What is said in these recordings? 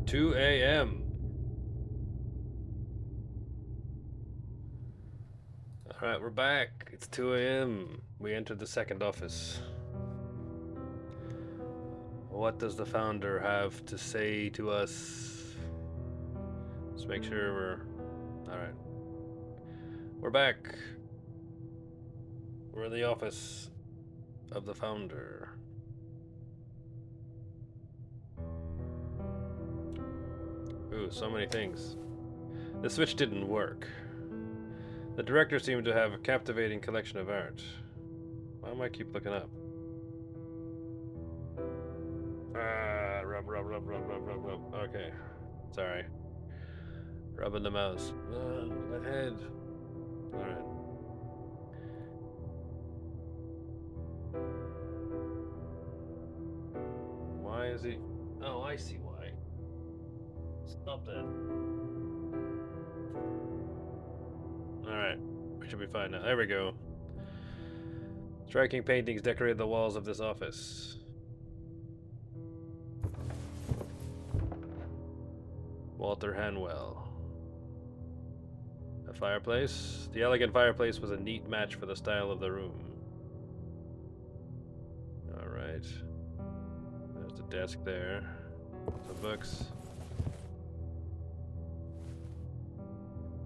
2 a.m. Alright, we're back. It's 2 a.m. We entered the second office. What does the founder have to say to us? Let's make sure we're... Alright. We're back. We're in the office of the founder. Ooh, so many things. The switch didn't work. The director seemed to have a captivating collection of art. Why am I keep looking up? Rub. Okay. Sorry. Rubbing the mouse. My head. Alright. Why is he... Oh, I see why. Stop that. Alright. We should be fine now. There we go. Striking paintings decorated the walls of this office. Walter Hanwell. A fireplace. The elegant fireplace was a neat match for the style of the room. Alright. There's the desk there. Some books.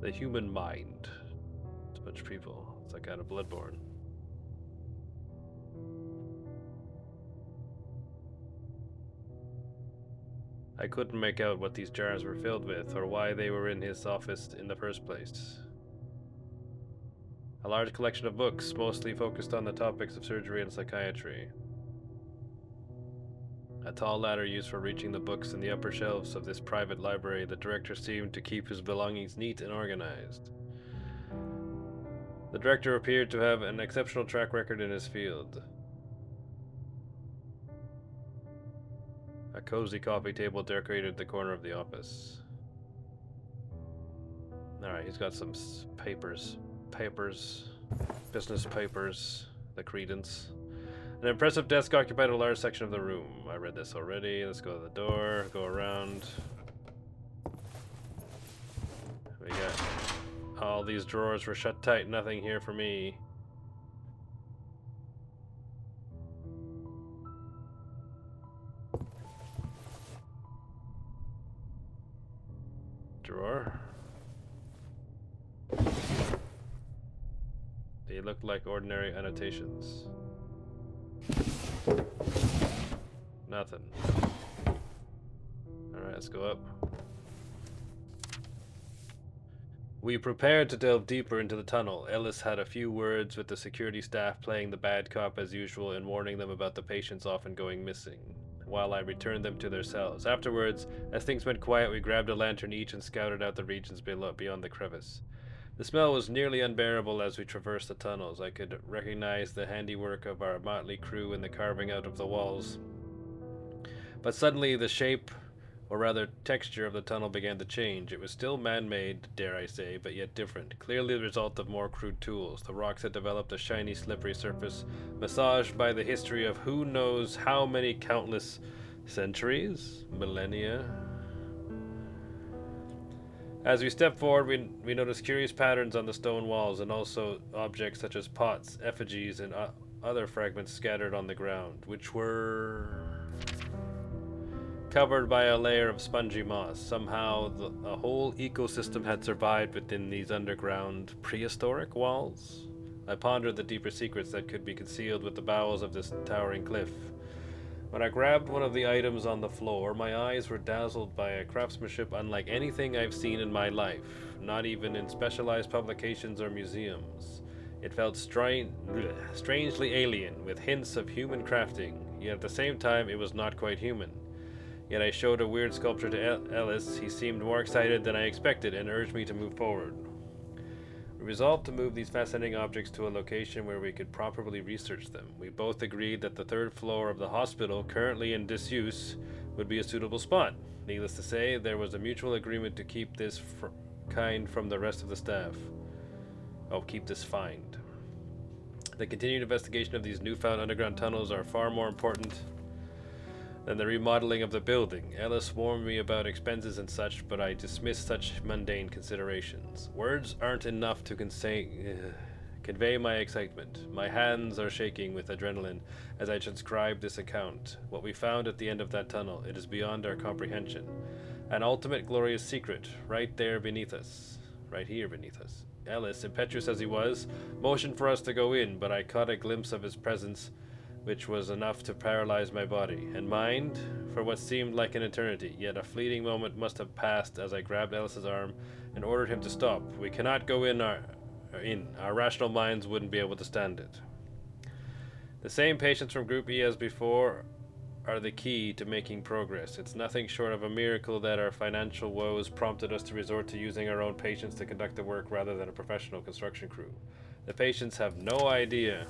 The human mind. It's a bunch of people. It's like out of Bloodborne. I couldn't make out what these jars were filled with, or why they were in his office in the first place. A large collection of books, mostly focused on the topics of surgery and psychiatry. A tall ladder used for reaching the books in the upper shelves of this private library. The director seemed to keep his belongings neat and organized. The director appeared to have an exceptional track record in his field. A cozy coffee table decorated the corner of the office. Alright, he's got some papers, business papers, the credence. An impressive desk occupied a large section of the room. I read this already. Let's go to the door, go around. We got all these drawers were shut tight, nothing here for me. Drawer. They look like ordinary annotations. Nothing. Alright, let's go up. We prepared to delve deeper into the tunnel. Ellis had a few words with the security staff, playing the bad cop as usual and warning them about the patients often going missing, while I returned them to their cells. Afterwards, as things went quiet, we grabbed a lantern each and scouted out the regions below, beyond the crevice. The smell was nearly unbearable as we traversed the tunnels. I could recognize the handiwork of our motley crew in the carving out of the walls. But suddenly the shape, or rather texture, of the tunnel began to change. It was still man-made, dare I say, but yet different. Clearly the result of more crude tools. The rocks had developed a shiny, slippery surface, massaged by the history of who knows how many countless centuries? Millennia? As we stepped forward, we noticed curious patterns on the stone walls, and also objects such as pots, effigies, and other fragments scattered on the ground, which were covered by a layer of spongy moss. Somehow a whole ecosystem had survived within these underground prehistoric walls. I pondered the deeper secrets that could be concealed with the bowels of this towering cliff. When I grabbed one of the items on the floor, my eyes were dazzled by a craftsmanship unlike anything I've seen in my life, not even in specialized publications or museums. It felt strangely alien, with hints of human crafting, yet at the same time it was not quite human. Yet I showed a weird sculpture to Ellis. He seemed more excited than I expected and urged me to move forward. We resolved to move these fascinating objects to a location where we could properly research them. We both agreed that the third floor of the hospital, currently in disuse, would be a suitable spot. Needless to say, there was a mutual agreement to keep this kind from the rest of the staff. Oh, keep this find. The continued investigation of these newfound underground tunnels are far more important Then the remodeling of the building. Ellis warned me about expenses and such, but I dismissed such mundane considerations. Words aren't enough to convey my excitement. My hands are shaking with adrenaline as I transcribe this account. What we found at the end of that tunnel, it is beyond our comprehension. An ultimate glorious secret, right there beneath us. Right here beneath us. Ellis, impetuous as he was, motioned for us to go in, but I caught a glimpse of his presence, which was enough to paralyze my body and mind for what seemed like an eternity. Yet a fleeting moment must have passed as I grabbed Ellis's arm and ordered him to stop. We cannot go in. Our rational minds wouldn't be able to stand it. The same patients from Group E as before are the key to making progress. It's nothing short of a miracle that our financial woes prompted us to resort to using our own patients to conduct the work rather than a professional construction crew. The patients have no idea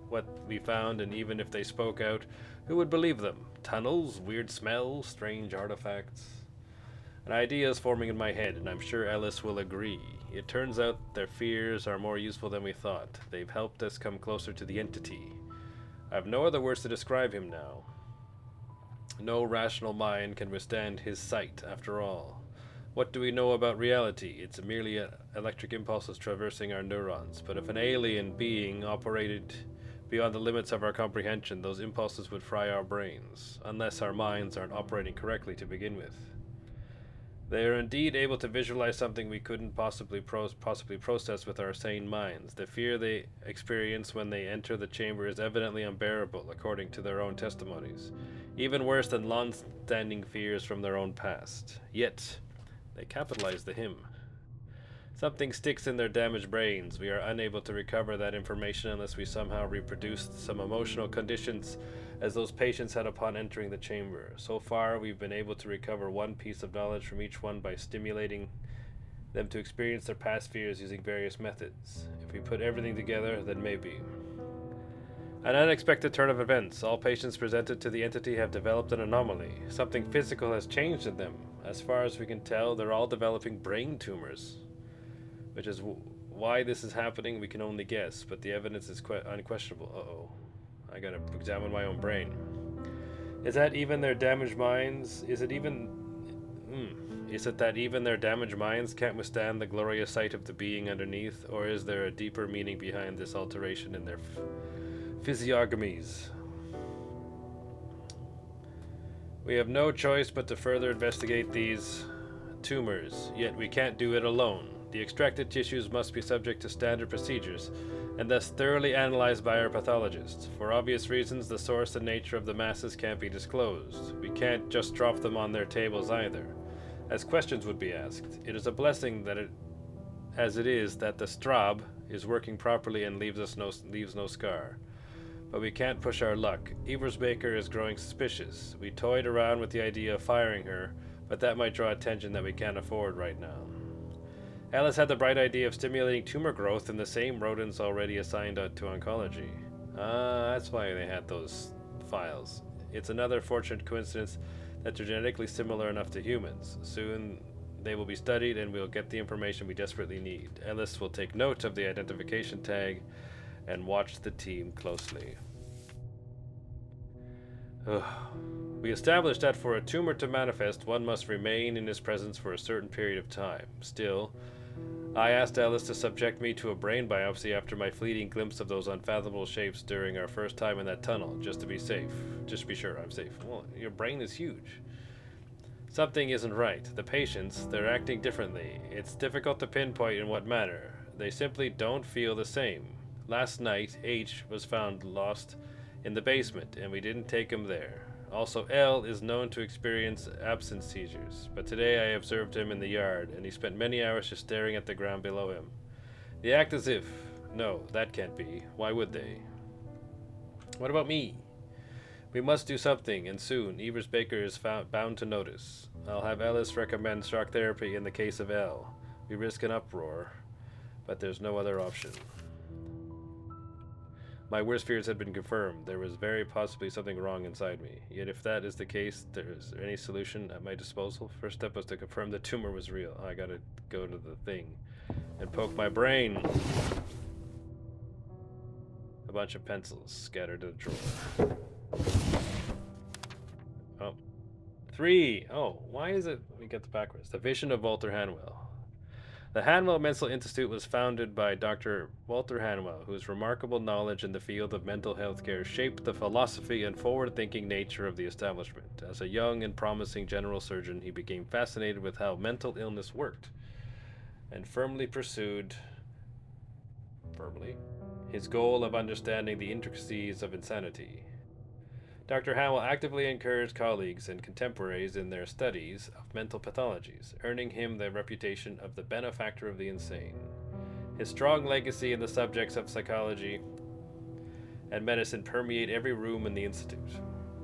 what we found, and even if they spoke out, who would believe them? Tunnels, weird smells, strange artifacts. An idea is forming in my head, and I'm sure Ellis will agree. It turns out their fears are more useful than we thought. They've helped us come closer to the entity. I have no other words to describe him now. No rational mind can withstand his sight, after all. What do we know about reality? It's merely electric impulses traversing our neurons. But if an alien being operated beyond the limits of our comprehension, those impulses would fry our brains, unless our minds aren't operating correctly to begin with. They are indeed able to visualize something we couldn't possibly process with our sane minds. The fear they experience when they enter the chamber is evidently unbearable, according to their own testimonies, even worse than long-standing fears from their own past. Yet, they capitalize the hymn. Something sticks in their damaged brains. We are unable to recover that information unless we somehow reproduce some emotional conditions as those patients had upon entering the chamber. So far, we've been able to recover one piece of knowledge from each one by stimulating them to experience their past fears using various methods. If we put everything together, then maybe. An unexpected turn of events. All patients presented to the entity have developed an anomaly. Something physical has changed in them. As far as we can tell, they're all developing brain tumors. Which is why this is happening, we can only guess, but the evidence is unquestionable. Uh-oh. I gotta examine my own brain. Is that even their damaged minds? Is it that even their damaged minds can't withstand the glorious sight of the being underneath? Or is there a deeper meaning behind this alteration in their physiognomies? We have no choice but to further investigate these tumors, yet we can't do it alone. The extracted tissues must be subject to standard procedures, and thus thoroughly analyzed by our pathologists. For obvious reasons, the source and nature of the masses can't be disclosed. We can't just drop them on their tables either, as questions would be asked. It is a blessing that that the Straub is working properly and leaves no scar. But we can't push our luck. Evers Baker is growing suspicious. We toyed around with the idea of firing her, but that might draw attention that we can't afford right now. Ellis had the bright idea of stimulating tumor growth in the same rodents already assigned to oncology. That's why they had those files. It's another fortunate coincidence that they're genetically similar enough to humans. Soon they will be studied and we'll get the information we desperately need. Ellis will take note of the identification tag and watch the team closely. We established that for a tumor to manifest, one must remain in his presence for a certain period of time. Still, I asked Ellis to subject me to a brain biopsy after my fleeting glimpse of those unfathomable shapes during our first time in that tunnel, just to be safe. Just to be sure I'm safe. Well, your brain is huge. Something isn't right. The patients, they're acting differently. It's difficult to pinpoint in what manner. They simply don't feel the same. Last night, H was found lost in the basement, and we didn't take him there. Also, L is known to experience absence seizures, but today I observed him in the yard, and he spent many hours just staring at the ground below him. They act as if... No, that can't be. Why would they? What about me? We must do something, and soon. Evers Baker is bound to notice. I'll have Ellis recommend shock therapy in the case of L. We risk an uproar, but there's no other option. My worst fears had been confirmed. There was very possibly something wrong inside me. Yet if that is the case, there is any solution at my disposal? First step was to confirm the tumor was real. I gotta go to the thing and poke my brain. A bunch of pencils scattered to the drawer. 3. Oh, why is it? Let me get the backwards. The Vision of Walter Hanwell. The Hanwell Mental Institute was founded by Dr. Walter Hanwell, whose remarkable knowledge in the field of mental health care shaped the philosophy and forward thinking nature of the establishment. As a young and promising general surgeon, he became fascinated with how mental illness worked and firmly, his goal of understanding the intricacies of insanity. Dr. Hanwell actively encouraged colleagues and contemporaries in their studies of mental pathologies, earning him the reputation of the benefactor of the insane. His strong legacy in the subjects of psychology and medicine permeate every room in the institute.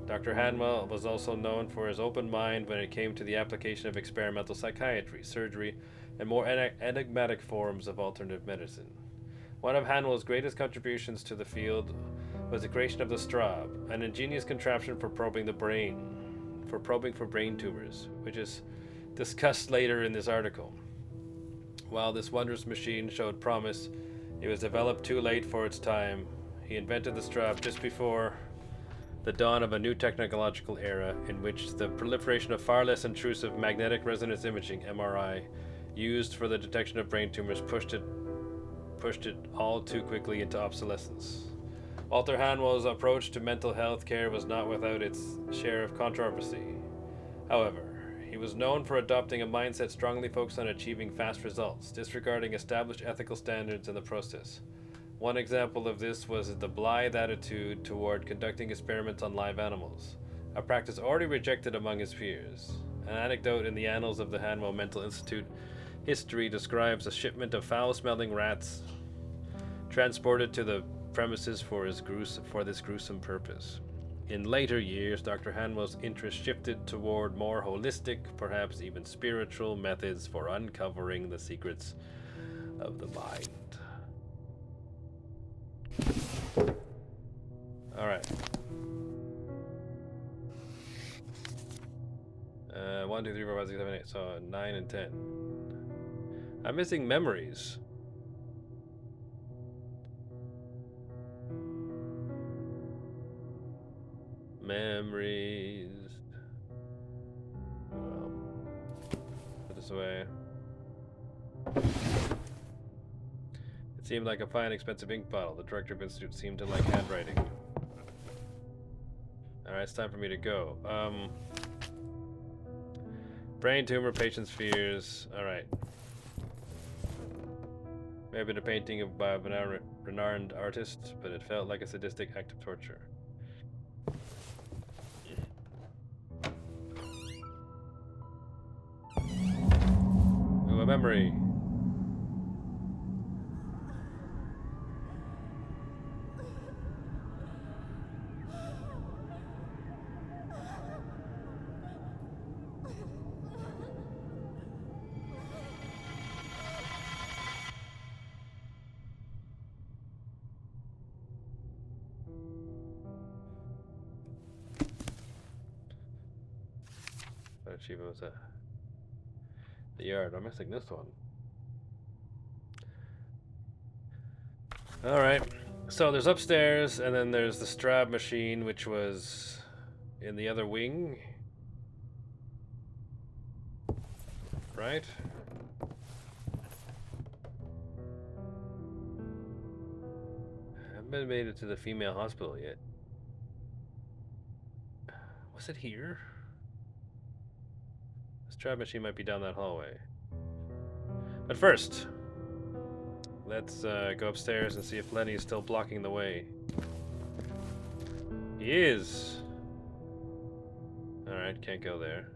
Dr. Hanwell was also known for his open mind when it came to the application of experimental psychiatry, surgery, and more enigmatic forms of alternative medicine. One of Hanwell's greatest contributions to the field was the creation of the Straub, an ingenious contraption for probing for brain tumors, which is discussed later in this article. While this wondrous machine showed promise, it was developed too late for its time. He invented the Straub just before the dawn of a new technological era in which the proliferation of far less intrusive magnetic resonance imaging (MRI) used for the detection of brain tumors pushed it all too quickly into obsolescence. Walter Hanwell's approach to mental health care was not without its share of controversy. However, he was known for adopting a mindset strongly focused on achieving fast results, disregarding established ethical standards in the process. One example of this was the blithe attitude toward conducting experiments on live animals, a practice already rejected among his peers. An anecdote in the annals of the Hanwell Mental Institute history describes a shipment of foul-smelling rats transported to the premises for this gruesome purpose. In later years, Dr. Hanwell's interest shifted toward more holistic, perhaps even spiritual methods for uncovering the secrets of the mind. All right. 1, 2, 3, 4, 5, 6, 7, 8. So 9 and 10. I'm missing memories. Memories. Well, put this away. It seemed like a fine, expensive ink bottle. The director of the institute seemed to like handwriting. Alright, it's time for me to go. Brain tumor, patient's fears. Alright. May have been a painting by a renowned artist, but it felt like a sadistic act of torture. Ooh, a memory. What achievement was that? The yard. I'm missing this one. Alright. So there's upstairs, and then there's the Strab machine, which was in the other wing. Right? I haven't made it to the female hospital yet. Was it here? This Strab machine might be down that hallway. But first, let's go upstairs and see if Lenny is still blocking the way. He is. Alright, can't go there.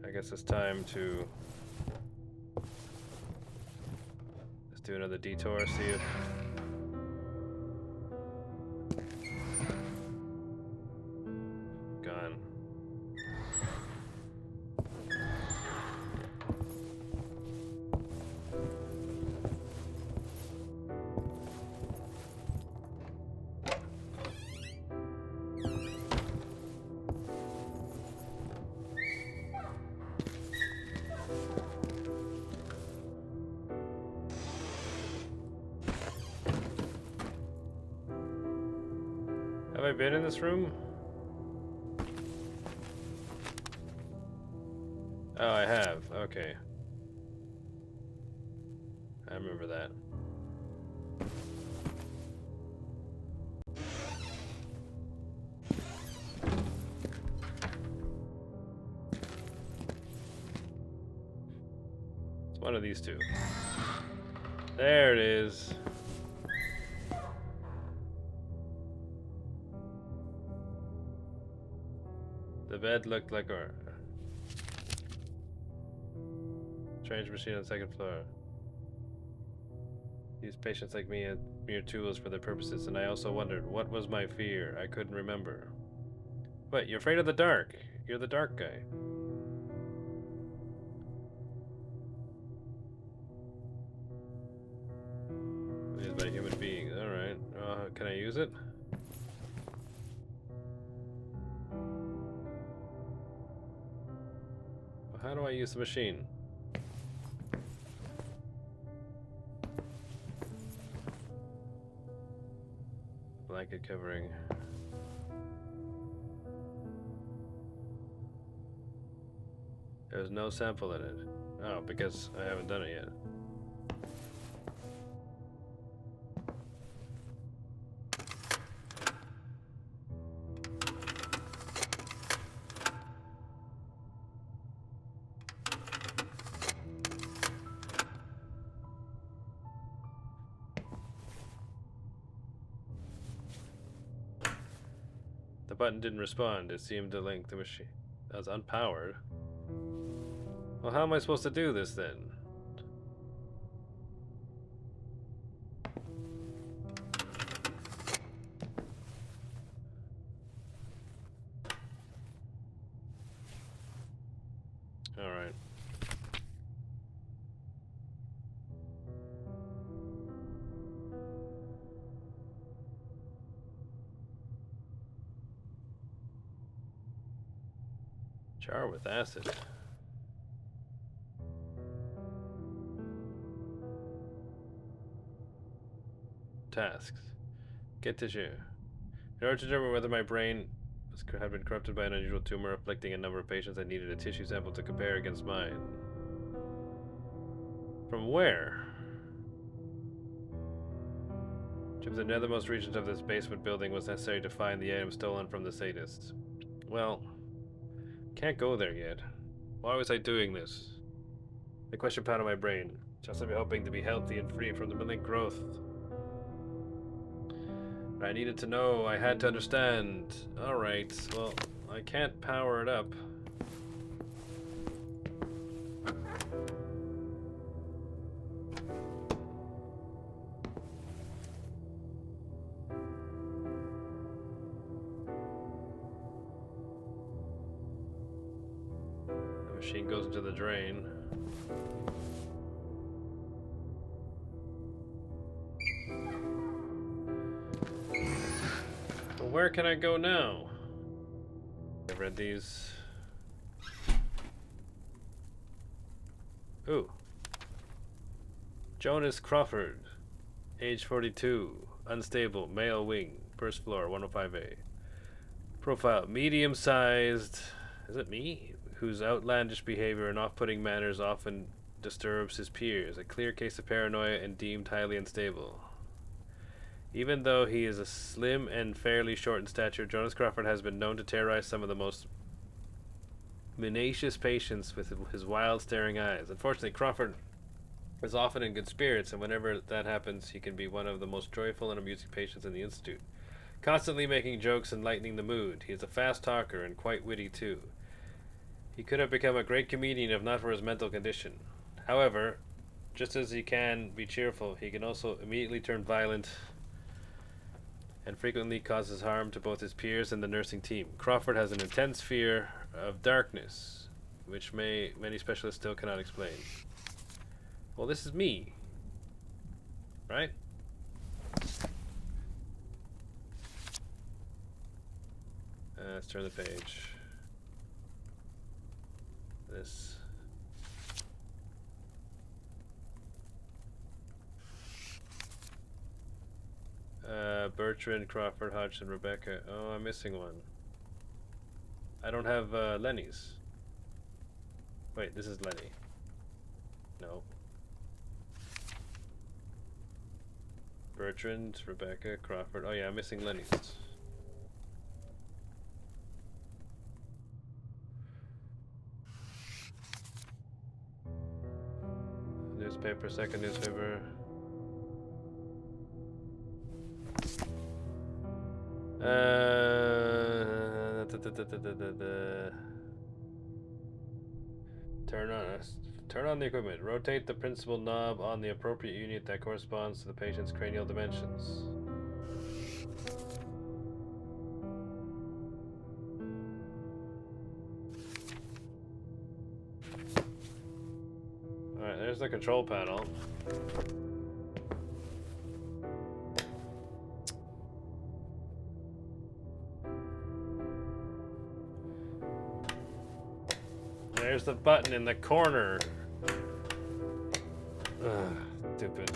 I guess it's time to let's do another detour, see if gone. Have I been in this room? Oh, I have. Okay. I remember that. It's one of these two. There it is. The bed looked like a strange machine on the second floor. These patients like me had mere tools for their purposes, and I also wondered, what was my fear? I couldn't remember. What, you're afraid of the dark? You're the dark guy. Used by human beings. Alright. Can I use it? Well, how do I use the machine? Blanket covering. There's no sample in it. Oh, because I haven't done it yet. The button didn't respond. It seemed to link the machine. That was unpowered. Well, how am I supposed to do this then? Alright. Jar with acid. Tasks. Get tissue. In order to determine whether my brain had been corrupted by an unusual tumor afflicting a number of patients, I needed a tissue sample to compare against mine. From where? To the nethermost regions of this basement building was necessary to find the item stolen from the sadists. Well, can't go there yet. Why was I doing this? The question pounded my brain. Just to be hoping to be healthy and free from the malignant growth. But I needed to know. I had to understand. Alright, well, I can't power it up. The machine goes into the drain. Well, where can I go now? I've read these. Ooh. Jonas Crawford, age 42, unstable, male wing, first floor, 105A. Profile, medium-sized, is it me? Whose outlandish behavior and off-putting manners often disturbs his peers. A clear case of paranoia and deemed highly unstable. Even though he is a slim and fairly short in stature, Jonas Crawford has been known to terrorize some of the most tenacious patients with his wild, staring eyes. Unfortunately, Crawford is often in good spirits, and whenever that happens, he can be one of the most joyful and amusing patients in the Institute. Constantly making jokes and lightening the mood. He is a fast talker and quite witty, too. He could have become a great comedian if not for his mental condition. However, just as he can be cheerful, he can also immediately turn violent and frequently causes harm to both his peers and the nursing team. Crawford has an intense fear of darkness, which many specialists still cannot explain. Well, this is me, right? Let's turn the page. This. Bertrand, Crawford, Hodgson, Rebecca. Oh, I'm missing one. I don't have Lenny's. Wait, this is Lenny. No. Bertrand, Rebecca, Crawford. Oh yeah, I'm missing Lenny's. Newspaper, second newspaper. Turn on the equipment. Rotate the principal knob on the appropriate unit that corresponds to the patient's cranial dimensions. Alright, there's the control panel. There's the button in the corner. Ugh, stupid.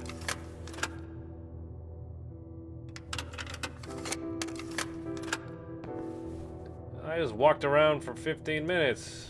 I just walked around for 15 minutes.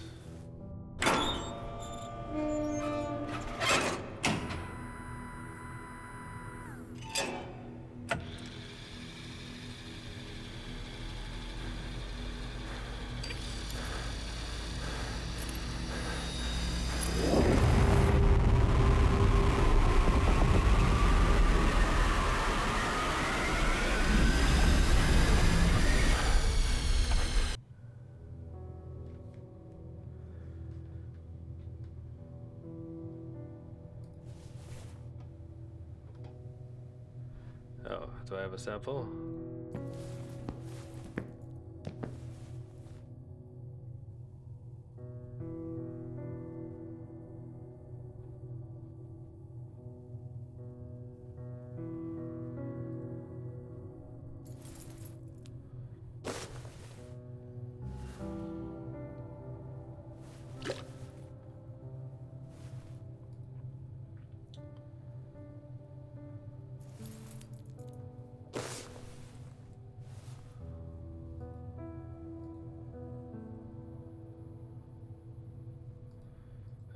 Oh, do I have a sample?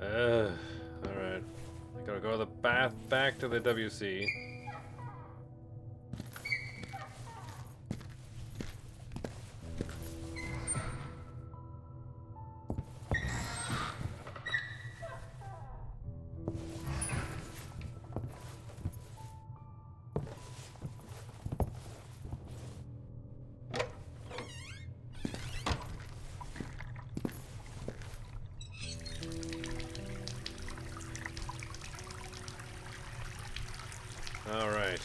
Alright. I gotta go to the back to the WC. All right.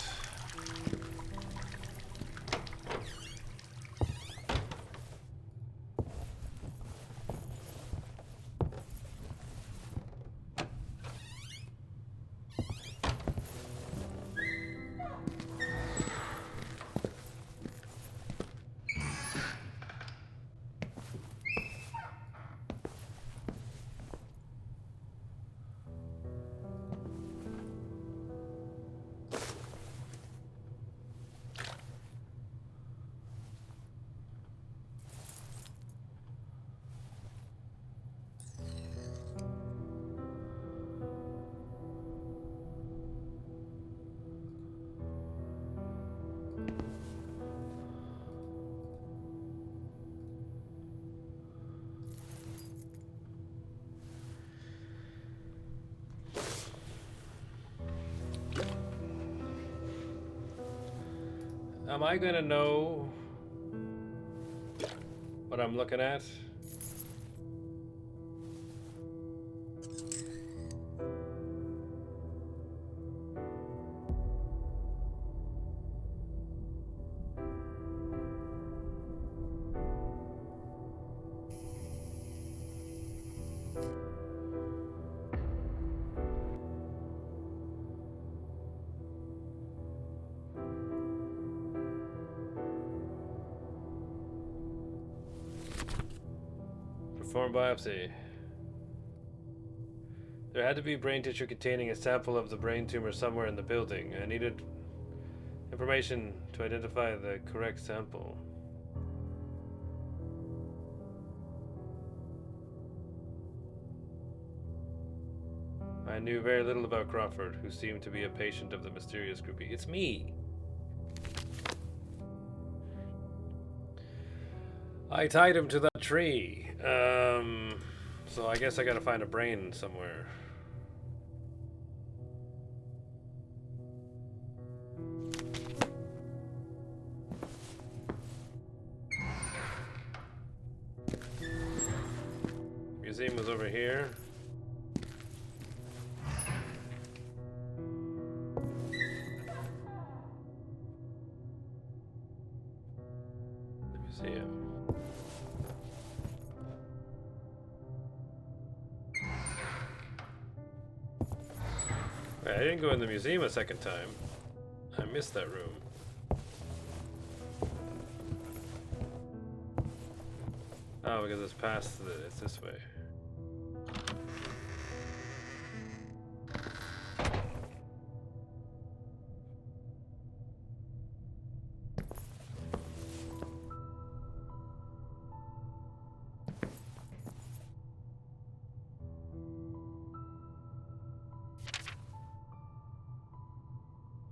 Am I gonna know what I'm looking at? Perform biopsy. There had to be brain tissue containing a sample of the brain tumor somewhere in the building. I needed information to identify the correct sample. I knew very little about Crawford, who seemed to be a patient of the mysterious groupie. It's me! I tied him to that tree. So I guess I gotta find a brain somewhere. Museum was over here. The museum. Wait, I didn't go in the museum a second time. I missed that room. Oh, because it's past it's this way.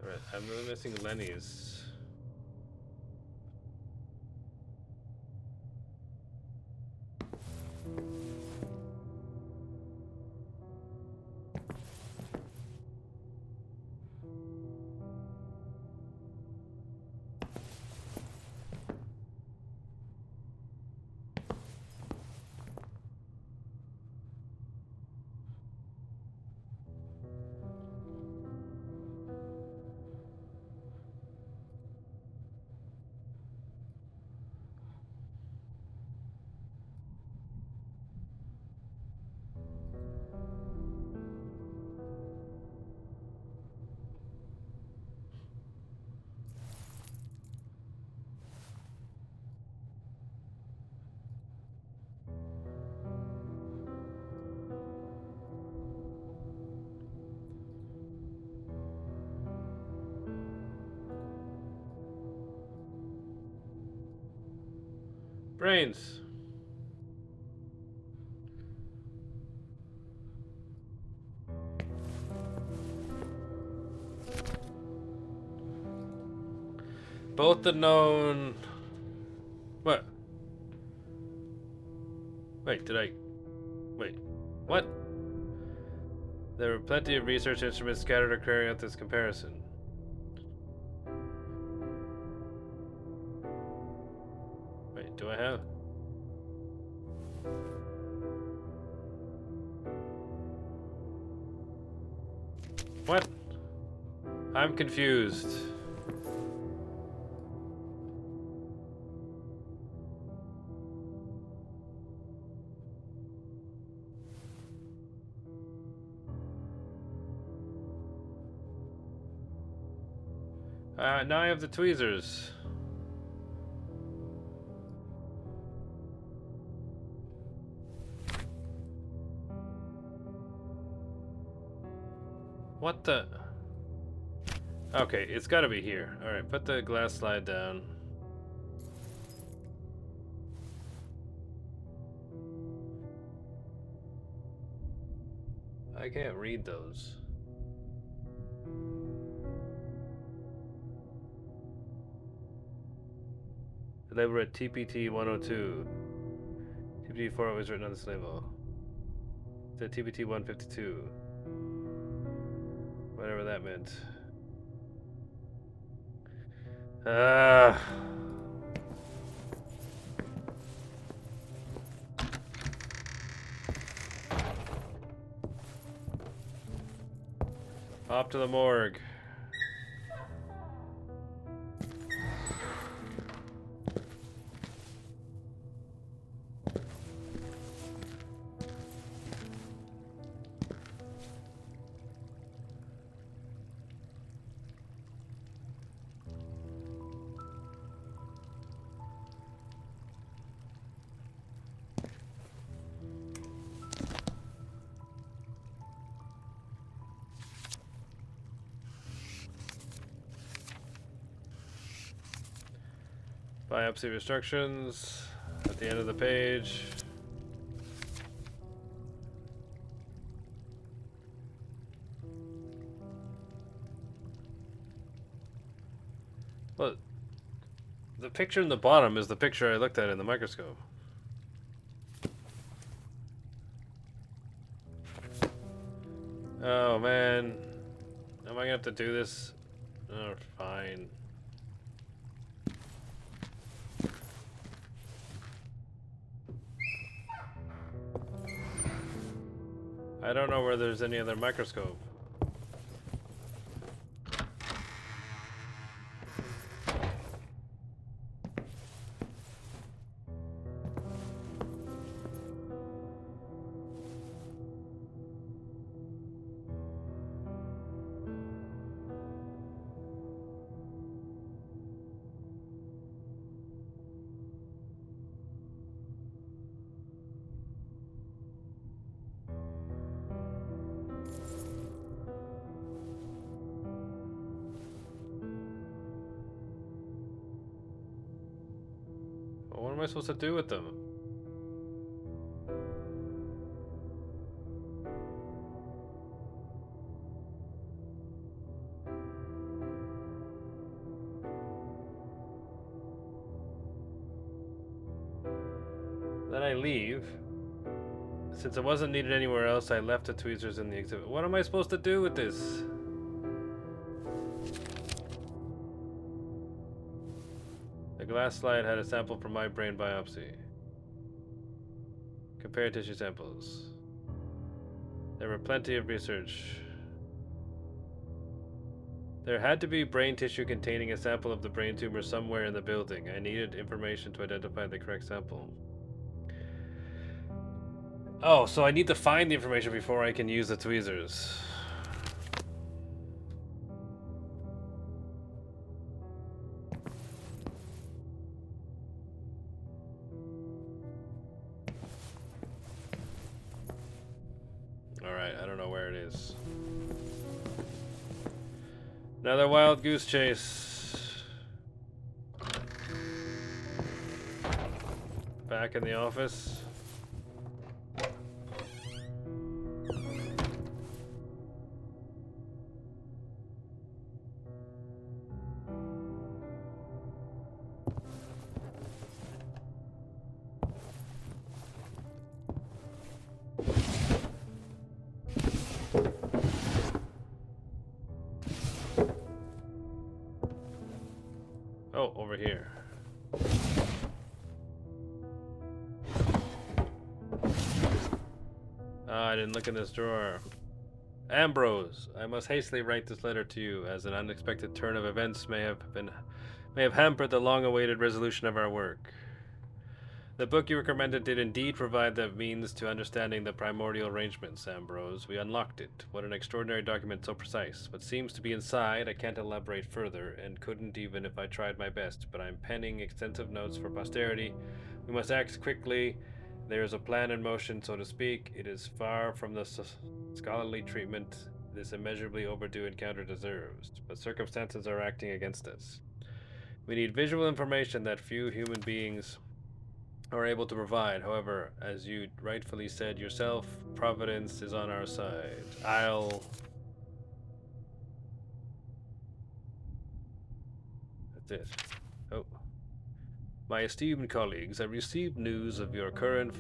Alright, I'm really missing Lenny's. Brains. Both the known... What? Wait, did I... Wait, what? There were plenty of research instruments scattered or carrying out this comparison. Wait, do I have... What? I'm confused. Now I have the tweezers. What the? Okay, it's gotta be here. Alright, put the glass slide down. I can't read those. The label read TPT 102. TPT 4 was written on this label. The TPT 152. Whatever that meant. Off to the morgue. Biopsy restrictions at the end of the page. But the picture in the bottom is the picture I looked at in the microscope. Oh man. Am I gonna have to do this? Oh, fine. I don't know where there's any other microscope. Well, what am I supposed to do with them? Then I leave. Since it wasn't needed anywhere else, I left the tweezers in the exhibit. What am I supposed to do with this? The glass slide had a sample from my brain biopsy. Compare tissue samples. There were plenty of research. There had to be brain tissue containing a sample of the brain tumor somewhere in the building. I needed information to identify the correct sample. Oh, so I need to find the information before I can use the tweezers. Alright, I don't know where it is. Another wild goose chase. Back in the office. Oh, over here. I didn't look in this drawer. Ambrose, I must hastily write this letter to you, as an unexpected turn of events may have hampered the long-awaited resolution of our work. The book you recommended did indeed provide the means to understanding the primordial arrangements, Ambrose. We unlocked it. What an extraordinary document, so precise. What seems to be inside, I can't elaborate further, and couldn't even if I tried my best, but I'm penning extensive notes for posterity. We must act quickly. There is a plan in motion, so to speak. It is far from the scholarly treatment this immeasurably overdue encounter deserves, but circumstances are acting against us. We need visual information that few human beings are able to provide. However, as you rightfully said yourself, Providence is on our side. That's it. Oh. My esteemed colleagues, I received news of your current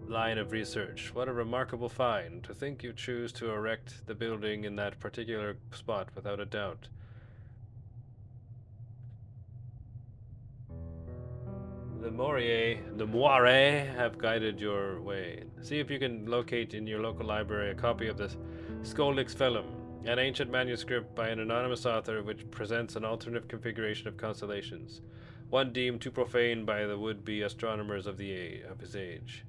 line of research. What a remarkable find. To think you choose to erect the building in that particular spot without a doubt. The Moire have guided your way. See if you can locate in your local library a copy of the Skolix Vellum, an ancient manuscript by an anonymous author which presents an alternative configuration of constellations, one deemed too profane by the would-be astronomers of his age.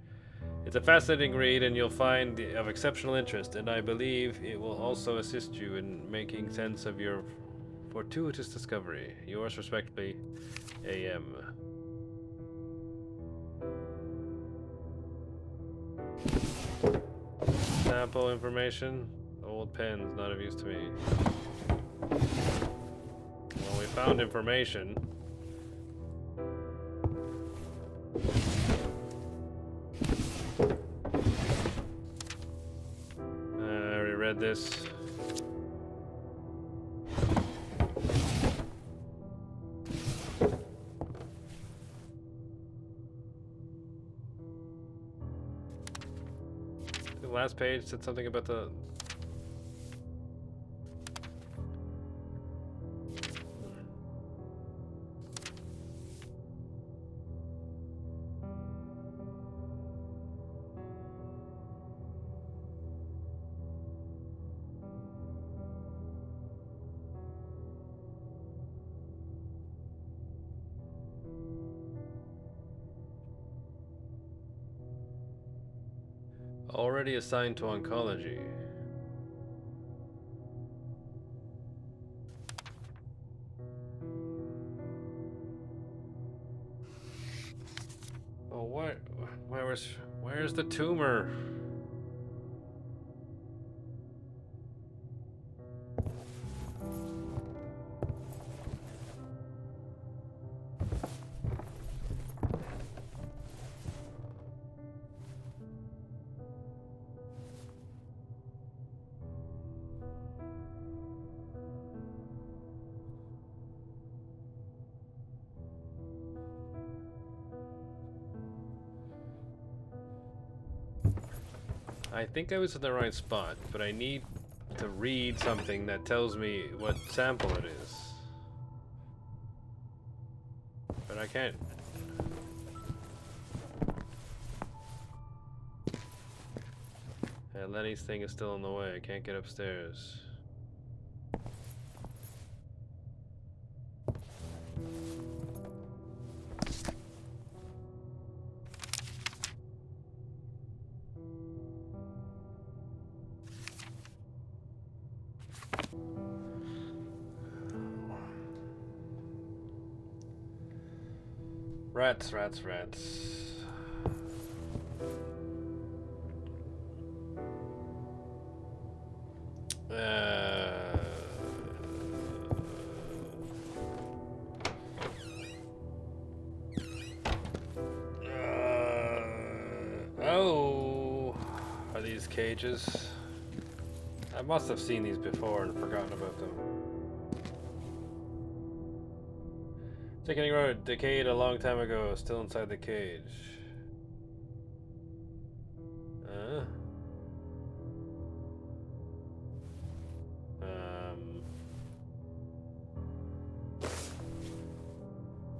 It's a fascinating read, and you'll find of exceptional interest, and I believe it will also assist you in making sense of your fortuitous discovery. Yours respectfully, A.M. Sample information. Old pens, not of use to me. Well, we found information. I already read this. The last page said something about the... Already assigned to oncology. Oh, what? Where's the tumor? I think I was in the right spot, but I need to read something that tells me what sample it is. But I can't. Yeah, Lenny's thing is still in the way. I can't get upstairs. Rats, rats, rats. Oh, are these cages? I must have seen these before and forgotten about them. Sickening road, decayed a long time ago, still inside the cage.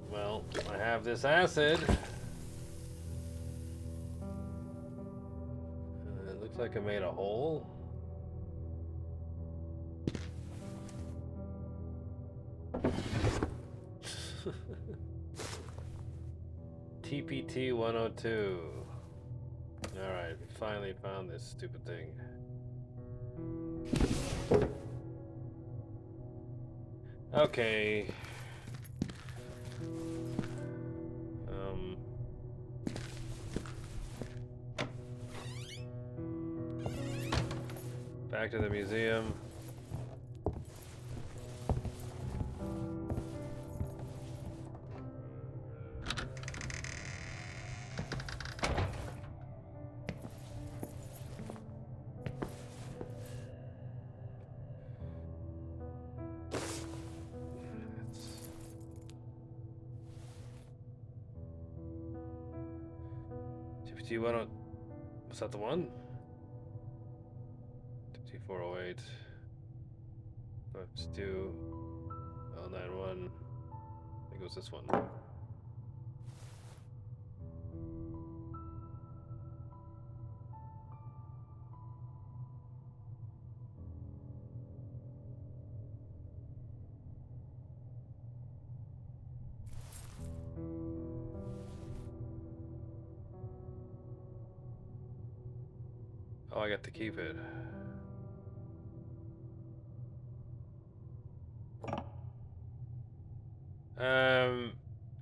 Well, I have this acid. It looks like I made a hole. TPT 102. Alright, we finally found this stupid thing. Okay. Back to the museum. TPT 10. Was that the one? TPT 408. 562. L91. I think it was this one. Oh, I got to keep it.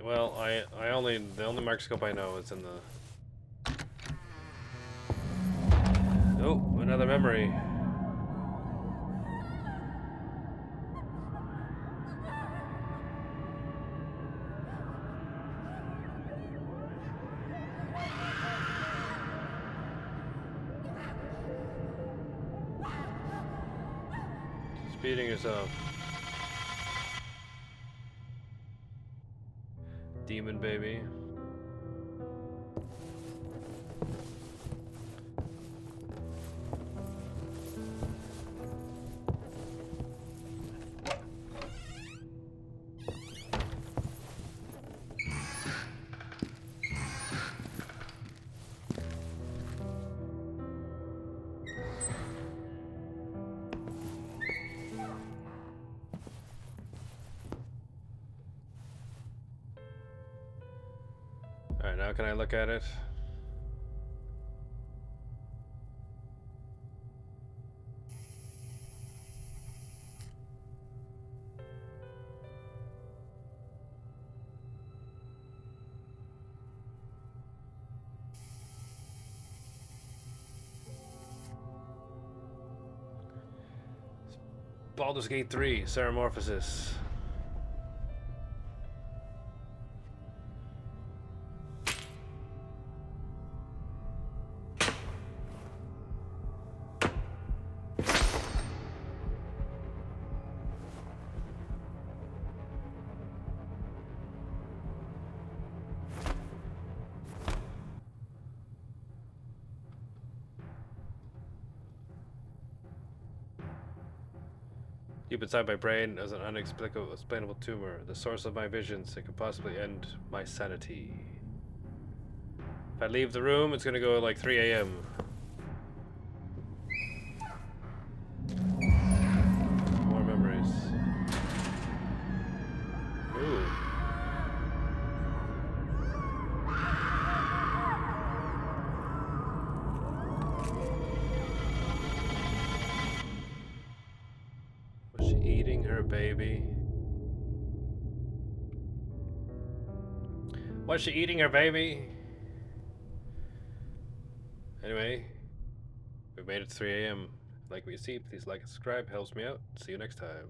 Well, the only microscope I know is in the... Oh, another memory. Just beating yourself. Demon baby. now can I look at it? Baldur's Gate 3, Ceramorphosis. Deep inside my brain is an unexplainable tumor, the source of my visions. It could possibly end my sanity. If I leave the room, it's gonna go at like 3 a.m. More memories. Ooh. Was she eating her baby? Was she eating her baby? Anyway, we made it to 3 a.m. Like what you see, please like and subscribe, helps me out. See you next time.